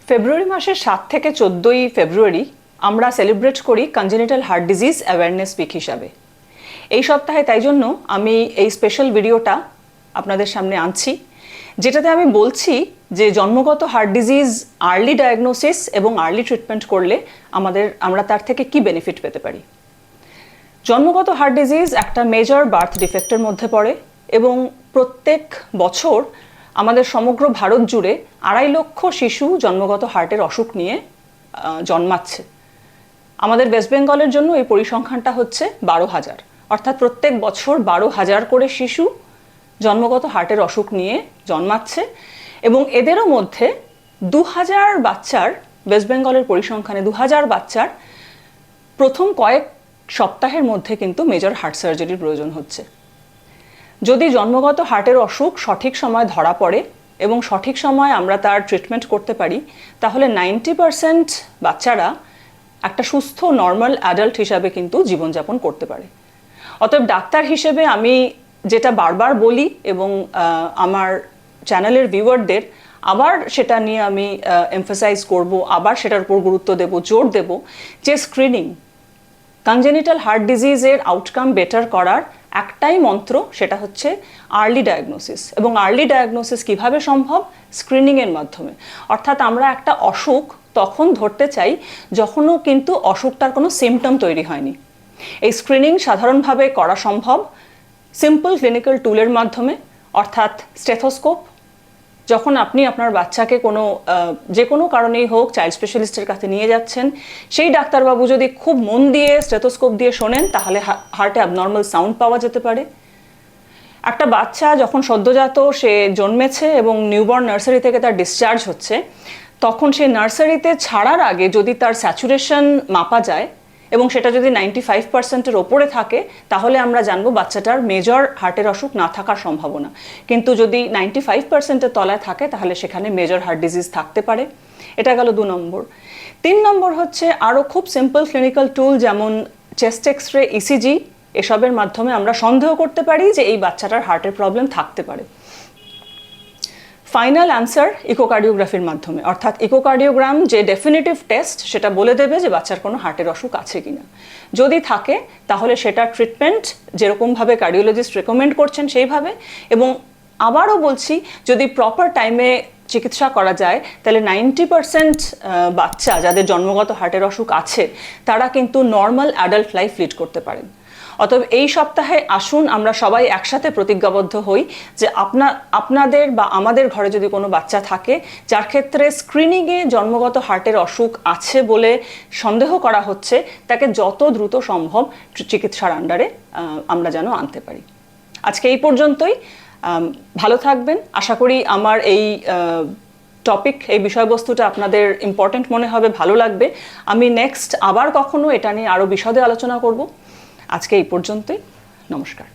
ফেব্রুয়ারি মাসের 7 থেকে 14ই ফেব্রুয়ারি আমরা সেলিব্রেট করি congenital heart disease awareness week হিসাবে। এই সপ্তাহে তাই জন্য আমি এই স্পেশাল ভিডিওটা আপনাদের সামনে আনছি, যেটাতে আমি বলছি যে জন্মগত হার্ট ডিজিজ আর্লি ডায়াগনোসিস এবং আর্লি ট্রিটমেন্ট করলে আমরা তার থেকে কি বেনিফিট পেতে পারি। জন্মগত হার্ট ডিজিজ একটা মেজর বার্থ ডিফেক্টের মধ্যে পড়ে এবং প্রত্যেক বছর আমাদের সমগ্র ভারত জুড়ে 2.5 লক্ষ শিশু জন্মগত হার্টের অসুখ নিয়ে জন্মাচ্ছে। আমাদের ওয়েস্ট বেঙ্গলের জন্য এই পরিসংখ্যানটা হচ্ছে 12,000, অর্থাৎ প্রত্যেক বছর 12,000 করে শিশু জন্মগত হার্টের অসুখ নিয়ে জন্মাচ্ছে এবং এদেরও মধ্যে 2,000 বাচ্চার, ওয়েস্ট বেঙ্গলের পরিসংখ্যানে 2,000 বাচ্চার প্রথম কয়েক সপ্তাহের মধ্যে কিন্তু মেজর হার্ট সার্জারির প্রয়োজন হচ্ছে। যদি জন্মগত হার্টের অসুখ সঠিক সময় ধরা পড়ে এবং সঠিক সময় আমরা তার ট্রিটমেন্ট করতে পারি, তাহলে 90% বাচ্চারা একটা সুস্থ নর্মাল অ্যাডাল্ট হিসাবে কিন্তু জীবনযাপন করতে পারে। অতএব ডাক্তার হিসেবে আমি যেটা বারবার বলি এবং আমার চ্যানেলের ভিউয়ারদের আবার সেটা নিয়ে আমি এমফাসাইজ করব, আবার সেটার উপর গুরুত্ব দেব, জোর দেব যে স্ক্রিনিং কনজেনিটাল হার্ট ডিজিজের আউটকাম বেটার করার একটাই মন্ত্র, সেটা হচ্ছে আর্লি ডায়াগনোসিস। এবং আর্লি ডায়াগনোসিস কিভাবে সম্ভব? স্ক্রিনিংয়ের মাধ্যমে। অর্থাৎ আমরা একটা অসুখ তখন ধরতে চাই যখনও কিন্তু অসুখটার কোনো সিমটম তৈরি হয়নি। এই স্ক্রিনিং সাধারণভাবে করা সম্ভব সিম্পল ক্লিনিক্যাল টুলের মাধ্যমে, অর্থাৎ স্টেথোস্কোপ। যখন আপনি আপনার বাচ্চাকে যে কোনো কারণেই হোক চাইল্ড স্পেশালিস্টের কাছে নিয়ে যাচ্ছেন, সেই ডাক্তারবাবু যদি খুব মন দিয়ে স্টেথোস্কোপ দিয়ে শোনেন, তাহলে হার্টে অ্যাবনর্মাল সাউন্ড পাওয়া যেতে পারে। একটা বাচ্চা যখন সদ্যজাত সে জন্মেছে এবং নিউবর্ন নার্সারি থেকে তার ডিসচার্জ হচ্ছে, তখন সেই নার্সারিতে ছাড়ার আগে যদি তার স্যাচুরেশন মাপা যায় এবং সেটা যদি 95%-এর ওপরে থাকে, তাহলে আমরা জানবো বাচ্চাটার মেজর হার্টের অসুখ না থাকার সম্ভাবনা। কিন্তু যদি 95%-এর তলায় থাকে, তাহলে সেখানে মেজর হার্ট ডিজিজ থাকতে পারে। এটা গেল 2 নম্বর। 3 নম্বর হচ্ছে আরও খুব সিম্পল ক্লিনিক্যাল টুল, যেমন চেস্ট এক্সরে, ইসিজি। এসবের মাধ্যমে আমরা সন্দেহ করতে পারি যে এই বাচ্চাটার হার্টের প্রবলেম থাকতে পারে। ফাইনাল অ্যান্সার ইকোকার্ডিওগ্রাফির মাধ্যমে, অর্থাৎ ইকোকার্ডিওগ্রাম যে ডেফিনিটিভ টেস্ট, সেটা বলে দেবে যে বাচ্চার কোনো হার্টের অসুখ আছে কিনা। যদি থাকে, তাহলে সেটা ট্রিটমেন্ট যেরকমভাবে কার্ডিওলজিস্ট রেকমেন্ড করছেন সেইভাবে। এবং আবারও বলছি, যদি প্রপার টাইমে চিকিৎসা করা যায়, তাহলে 90% বাচ্চা যাদের জন্মগত হার্টের অসুখ আছে, তারা কিন্তু নর্মাল অ্যাডাল্ট লাইফ লিড করতে পারেন। অতএব এই সপ্তাহে আসুন আমরা সবাই একসাথে প্রতিজ্ঞাবদ্ধ হই যে আপনাদের বা আমাদের ঘরে যদি কোনো বাচ্চা থাকে যার ক্ষেত্রে স্ক্রিনিংয়ে জন্মগত হার্টের অসুখ আছে বলে সন্দেহ করা হচ্ছে, তাকে যত দ্রুত সম্ভব চিকিৎসার আন্ডারে আমরা যেন আনতে পারি। আজকে এই পর্যন্তই। ভালো থাকবেন। আশা করি আমার এই টপিক, এই বিষয়বস্তুটা আপনাদের ইম্পর্টেন্ট মনে হবে, ভালো লাগবে। আমি নেক্সট আবার কখনো এটা নিয়ে আরও বিশদে আলোচনা করব। আজকে এই পর্যন্তই। নমস্কার।